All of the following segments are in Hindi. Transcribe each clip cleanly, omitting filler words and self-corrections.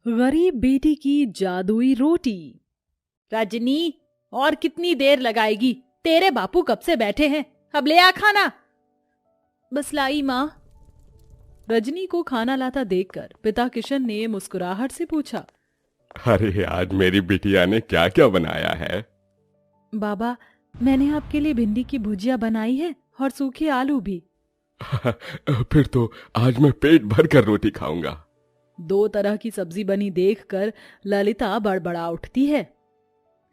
गरीब बेटी की जादुई रोटी। रजनी, और कितनी देर लगाएगी? तेरे बापू कब से बैठे हैं, अब ले आ खाना। बस लाई माँ। रजनी को खाना लाता देखकर पिता किशन ने मुस्कुराहट से पूछा, अरे आज मेरी बिटिया ने क्या क्या बनाया है? बाबा, मैंने आपके लिए भिंडी की भुजिया बनाई है और सूखे आलू भी। फिर तो आज मैं पेट भर कर रोटी खाऊंगा। 2 तरह की सब्जी बनी देखकर ललिता बड़बड़ा उठती है।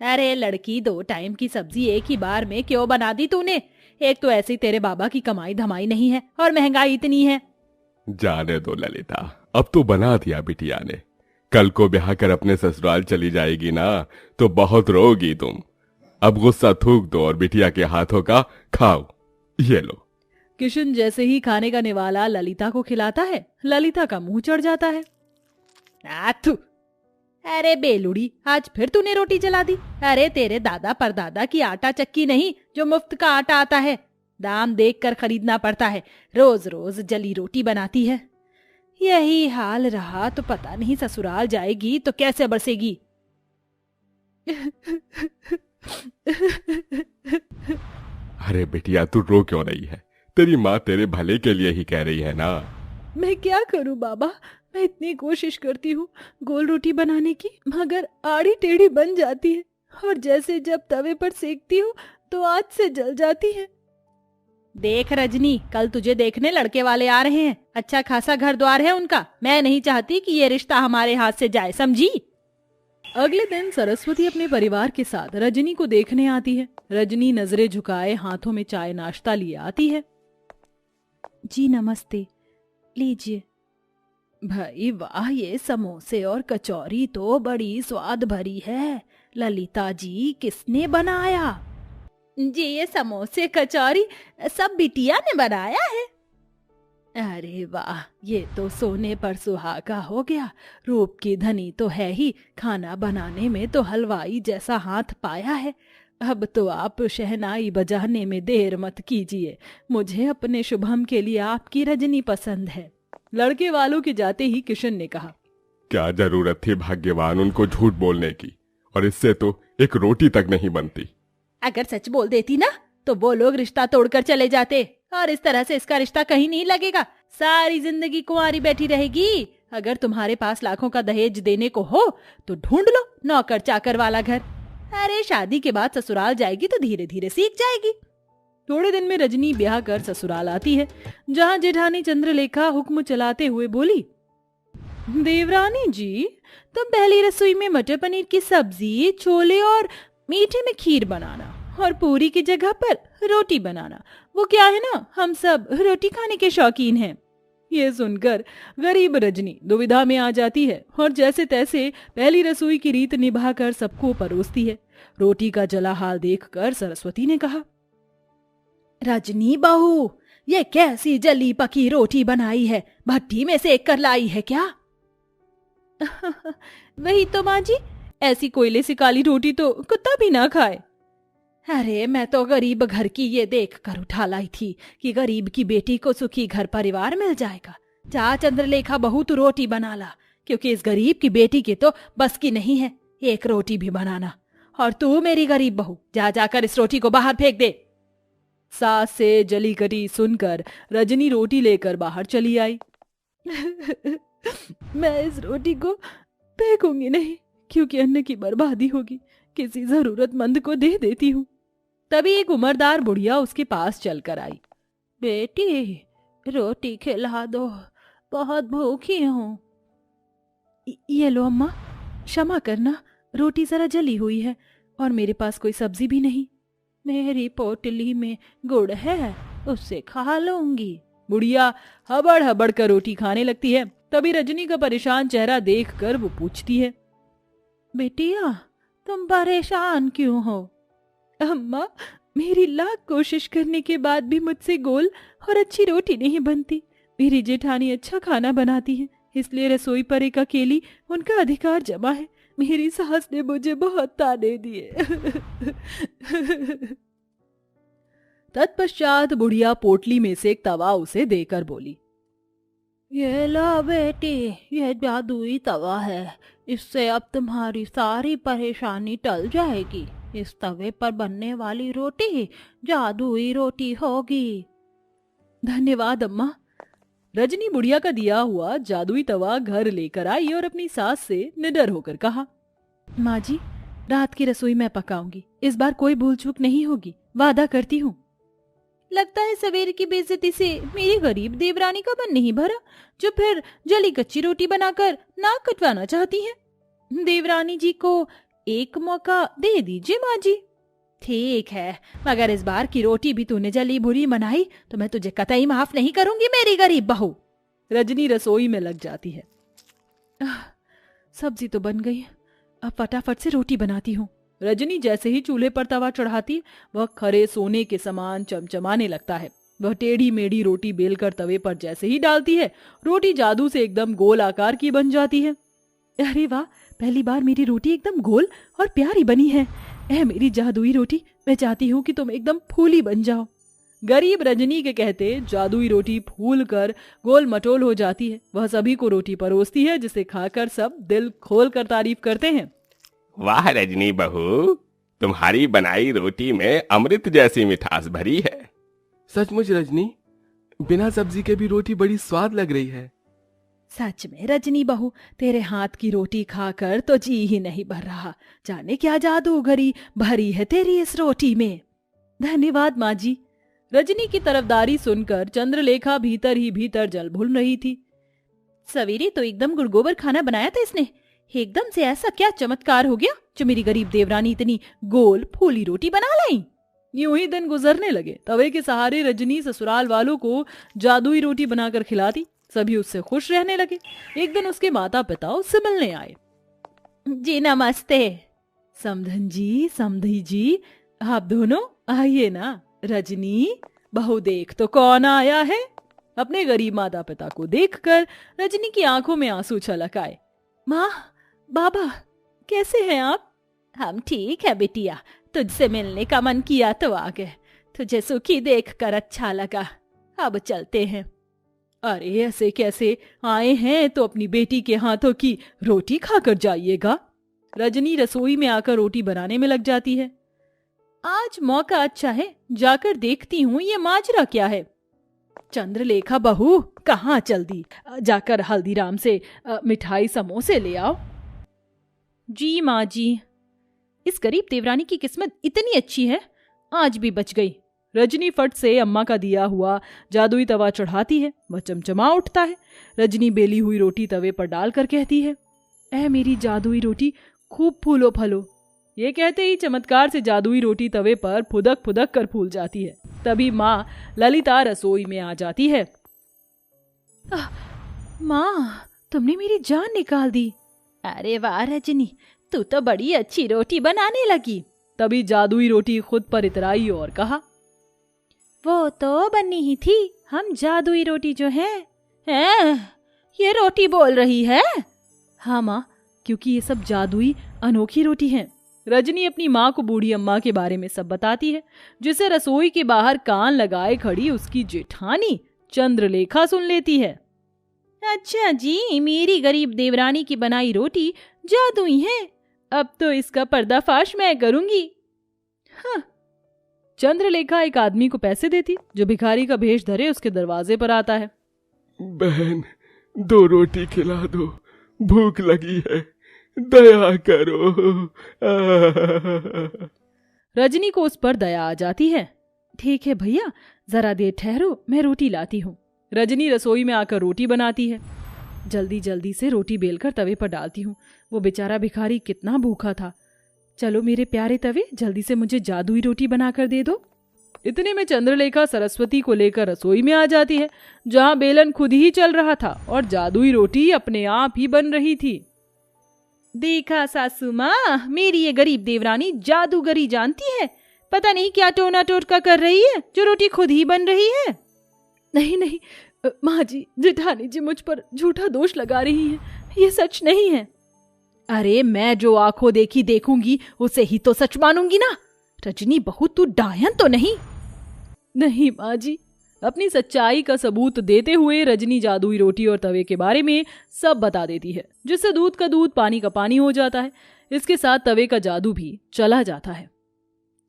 अरे लड़की, 2 टाइम की सब्जी एक ही बार में क्यों बना दी तूने? एक तो ऐसी तेरे बाबा की कमाई धमाई नहीं है और महंगाई इतनी है। जाने दो ललिता, अब तो बना दिया बिटिया ने। कल को ब्याह कर अपने ससुराल चली जाएगी ना तो बहुत रोगी तुम। अब गुस्सा थूक दो और बिटिया के हाथों का खाओ। ये लो। किशन जैसे ही खाने का निवाला ललिता को खिलाता है, ललिता का मुंह चढ़ जाता है। आथू! अरे बेलुड़ी, आज फिर तूने रोटी जला दी। अरे तेरे दादा परदादा की आटा चक्की नहीं जो मुफ्त का आटा आता है, दाम देखकर खरीदना पड़ता है। रोज रोज जली रोटी बनाती है। यही हाल रहा तो पता नहीं ससुराल जाएगी तो कैसे बरसेगी। अरे बिटिया, तू रो क्यों रही है? तेरी माँ तेरे भले के लिए ही कह रही है ना। मैं क्या करूं बाबा, मैं इतनी कोशिश करती हूँ गोल रोटी बनाने की, मगर आड़ी टेढ़ी बन जाती है और जैसे जब तवे पर सेकती हूँ तो आँच से जल जाती है। देख रजनी, कल तुझे देखने लड़के वाले आ रहे हैं। अच्छा खासा घर द्वार है उनका। मैं नहीं चाहती कि ये रिश्ता हमारे हाथ से जाए, समझी? अगले दिन सरस्वती अपने परिवार के साथ रजनी को देखने आती है। रजनी नजरें झुकाए हाथों में चाय नाश्ता लिए आती है। जी नमस्ते, लीजिए। भाई वाह, ये समोसे और कचौरी तो बड़ी स्वाद भरी है। ललिता जी, किसने बनाया? जी ये समोसे कचौरी सब बिटिया ने बनाया है। अरे वाह, ये तो सोने पर सुहागा हो गया। रूप की धनी तो है ही, खाना बनाने में तो हलवाई जैसा हाथ पाया है। अब तो आप शहनाई बजाने में देर मत कीजिए। मुझे अपने शुभम के लिए आपकी रजनी पसंद है। लड़के वालों के जाते ही किशन ने कहा, क्या जरूरत थी भाग्यवान उनको झूठ बोलने की, और इससे तो एक रोटी तक नहीं बनती। अगर सच बोल देती ना तो वो लोग रिश्ता तोड़कर चले जाते, और इस तरह से इसका रिश्ता कहीं नहीं लगेगा। सारी जिंदगी कुंवारी बैठी रहेगी। अगर तुम्हारे पास लाखों का दहेज देने को हो तो ढूंढ लो नौकर चाकर वाला घर। अरे शादी के बाद ससुराल जाएगी तो धीरे धीरे सीख जाएगी। थोड़े दिन में रजनी ब्याह कर ससुराल आती है, जहाँ जेठानी चंद्रलेखा हुक्म चलाते हुए बोली, देवरानी जी, तुम पहली रसोई में मटर पनीर की सब्जी, छोले और मीठे में खीर बनाना, और पूरी की जगह पर रोटी बनाना। वो क्या है ना, हम सब रोटी खाने के शौकीन हैं। ये सुनकर गरीब रजनी दुविधा में आ जाती है और जैसे तैसे पहली रसोई की रीत निभाकर सबको परोसती है। रोटी का जला हाल देखकर सरस्वती ने कहा, रजनी बहू, ये कैसी जली पकी रोटी बनाई है? भट्टी में सेक कर लाई है क्या? वही तो माँ जी, ऐसी कोयले से काली रोटी तो कुत्ता भी ना खाए। अरे मैं तो गरीब घर की ये देख कर उठा लाई थी कि गरीब की बेटी को सुखी घर परिवार मिल जाएगा। जा चंद्रलेखा बहू, तू रोटी बना ला, क्योंकि इस गरीब की बेटी की तो बस की नहीं है एक रोटी भी बनाना। और तू मेरी गरीब बहू, जा जाकर इस रोटी को बाहर फेंक दे। सास से जली कटी सुनकर रजनी रोटी लेकर बाहर चली आई। मैं इस रोटी को फेंकूंगी नहीं, क्योंकि अन्न की बर्बादी होगी। किसी जरूरतमंद को दे देती हूँ। तभी एक उम्रदार बुढ़िया उसके पास चलकर आई। बेटी, रोटी खिला दो, बहुत भूखी हूँ। ये लो अम्मा, क्षमा करना, रोटी जरा जली हुई है और मेरे पास कोई सब्जी भी नहीं। मेरी पोटली में गुड़ है, उससे खा लूंगी। बुढ़िया हबड़ हबड़ कर रोटी खाने लगती है। तभी रजनी का परेशान चेहरा देखकर वो पूछती है, बेटिया तुम परेशान क्यों हो? अम्मा, मेरी लाख कोशिश करने के बाद भी मुझसे गोल और अच्छी रोटी नहीं बनती। मेरी जेठानी अच्छा खाना बनाती है, इसलिए रसोई पर एक अकेली उनका अधिकार जमा है। मेरी सास ने मुझे बहुत ताने दिए। तत्पश्चात बुढ़िया पोटली में से एक तवा उसे देकर बोली, ये लो बेटी, ये जादुई तवा है। इससे अब तुम्हारी सारी परेशानी टल जाएगी। इस तवे पर बनने वाली रोटी जादुई रोटी होगी। धन्यवाद अम्मा। रजनी बुढ़िया का दिया हुआ जादुई तवा घर लेकर आई और अपनी सास से निडर होकर कहा, माँ जी, रात की रसोई मैं पकाऊंगी। इस बार कोई भूल चूक नहीं होगी, वादा करती हूँ। लगता है सवेरे की बेइज्जती से मेरी गरीब देवरानी का मन नहीं भरा, जो फिर जली कच्ची रोटी बनाकर नाक कटवाना चाहती हैं। देवरानी जी को एक मौका दे दीजिए माँ जी। ठीक है, मगर इस बार की रोटी भी तूने जली बुरी बनाई तो मैं तुझे कतई माफ नहीं करूंगी, मेरी गरीब बहू। रजनी रसोई में लग जाती है। सब्जी तो बन गई, अब फटाफट से रोटी बनाती हूँ। रजनी जैसे ही चूल्हे पर तवा चढ़ाती, वह खरे सोने के समान चमचमाने लगता है। वह टेढ़ी मेढ़ी रोटी बेलकर तवे पर जैसे ही डालती है, रोटी जादू से एकदम गोल आकार की बन जाती है। अरे वाह, पहली बार मेरी रोटी एकदम गोल और प्यारी बनी है। ऐ मेरी जादुई रोटी, मैं चाहती हूँ कि तुम एकदम फूली बन जाओ। गरीब रजनी के कहते जादुई रोटी फूल कर गोल मटोल हो जाती है। वह सभी को रोटी परोसती है, जिसे खाकर सब दिल खोल कर तारीफ करते हैं। वाह रजनी बहू, तुम्हारी बनाई रोटी में अमृत जैसी मिठास भरी है। सचमुच रजनी, बिना सब्जी के भी रोटी बड़ी स्वाद लग रही है। सच में रजनी बहू, तेरे हाथ की रोटी खाकर तो जी ही नहीं भर रहा। जाने क्या जादूगरी भरी है तेरी इस रोटी में। धन्यवाद माँ जी। रजनी की तरफदारी सुनकर चंद्रलेखा भीतर ही भीतर जल भूल रही थी। सवेरे तो एकदम गुड़गोबर खाना बनाया था इसने, एकदम से ऐसा क्या चमत्कार हो गया जो मेरी गरीब देवरानी इतनी गोल फूली रोटी बना लाई। यूं ही दिन गुजरने लगे। तवे के सहारे रजनी ससुराल वालों को जादुई रोटी बनाकर खिलाती। सभी उससे खुश रहने लगे। एक दिन उसके माता पिता उससे मिलने आए। जी नमस्ते। समधन जी, समधी जी, आप दोनों आइए ना। रजनी बहू, देख तो कौन आया है। अपने गरीब माता पिता को देखकर रजनी की आंखों में आंसू छलक आए। माँ, बाबा, कैसे हैं आप? हम ठीक है बिटिया, तुझसे मिलने का मन किया तो आ गए। तुझे सुखी देखकर अच्छा लगा, अब चलते हैं। अरे ऐसे कैसे आए हैं, तो अपनी बेटी के हाथों की रोटी खाकर जाइएगा। रजनी रसोई में आकर रोटी बनाने में लग जाती है। आज मौका अच्छा है, जाकर देखती हूँ ये माजरा क्या है। चंद्रलेखा बहू, कहाँ चल दी? जाकर हल्दीराम से मिठाई समोसे ले आओ। जी माँ जी। इस गरीब देवरानी की किस्मत इतनी अच्छी है, आज भी बच गई। रजनी फट से अम्मा का दिया हुआ जादुई तवा चढ़ाती है। वह चमचमा उठता है। रजनी बेली हुई रोटी तवे पर डालकर कहती है, ऐ मेरी जादुई रोटी, खूब फूलो फलो। ये कहते ही चमत्कार से जादुई रोटी तवे पर फुदक फुदक कर फूल जाती है। तभी माँ ललिता रसोई में आ जाती है। माँ, तुमने मेरी जान निकाल दी। अरे वाह रजनी, तू तो बड़ी अच्छी रोटी बनाने लगी। तभी जादुई रोटी खुद पर इतराई और कहा, वो तो बनी ही थी, हम जादुई रोटी जो है। ये रोटी बोल रही है? हाँ माँ, क्योंकि ये सब जादुई अनोखी रोटी है। रजनी अपनी माँ को बूढ़ी अम्मा के बारे में सब बताती है, जिसे रसोई के बाहर कान लगाए खड़ी उसकी जेठानी चंद्रलेखा सुन लेती है। अच्छा जी, मेरी गरीब देवरानी की बनाई रोटी जादुई है, अब तो इसका पर्दाफाश मैं करूंगी। हाँ। चंद्रलेखा एक आदमी को पैसे देती, जो भिखारी का भेष धरे उसके दरवाजे पर आता है। बहन, 2 रोटी खिला दो, भूख लगी है, दया करो। रजनी को उस पर दया आ जाती है। ठीक है भैया, जरा देर ठहरो, मैं रोटी लाती हूँ। रजनी रसोई में आकर रोटी बनाती है। जल्दी जल्दी से रोटी बेलकर तवे पर डालती हूँ। वो बेचारा भिखारी कितना भूखा था। चलो मेरे प्यारे तवे, जल्दी से मुझे जादुई रोटी बनाकर दे दो। इतने में चंद्रलेखा सरस्वती को लेकर रसोई में आ जाती है, जहाँ बेलन खुद ही चल रहा था और जादुई रोटी अपने आप ही बन रही थी। देखा सासू माँ, मेरी ये गरीब देवरानी जादूगरी जानती है। पता नहीं क्या टोना टोटका कर रही है, जो रोटी खुद ही बन रही है। नहीं नहीं माँ जी, जेठानी जी मुझ पर झूठा दोष लगा रही हैं, ये सच नहीं है। अरे मैं जो आंखों देखी देखूंगी उसे ही तो सच मानूंगी ना। रजनी बहू, तू डायन तो नहीं? नहीं माँ जी, अपनी सच्चाई का सबूत देते हुए रजनी जादुई रोटी और तवे के बारे में सब बता देती है, जिससे दूध का दूध पानी का पानी हो जाता है। इसके साथ तवे का जादू भी चला जाता है।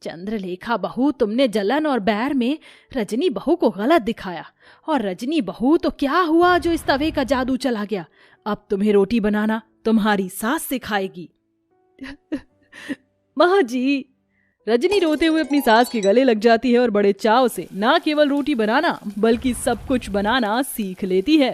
चंद्रलेखा बहू, तुमने जलन और बैर में रजनी बहू को गलत दिखाया, और रजनी बहू तो क्या हुआ जो इस तवे का जादू चला गया। अब तुम्हें रोटी बनाना तुम्हारी सास सिखाएगी। माँ जी, रजनी रोते हुए अपनी सास के गले लग जाती है और बड़े चाव से ना केवल रोटी बनाना बल्कि सब कुछ बनाना सीख लेती है।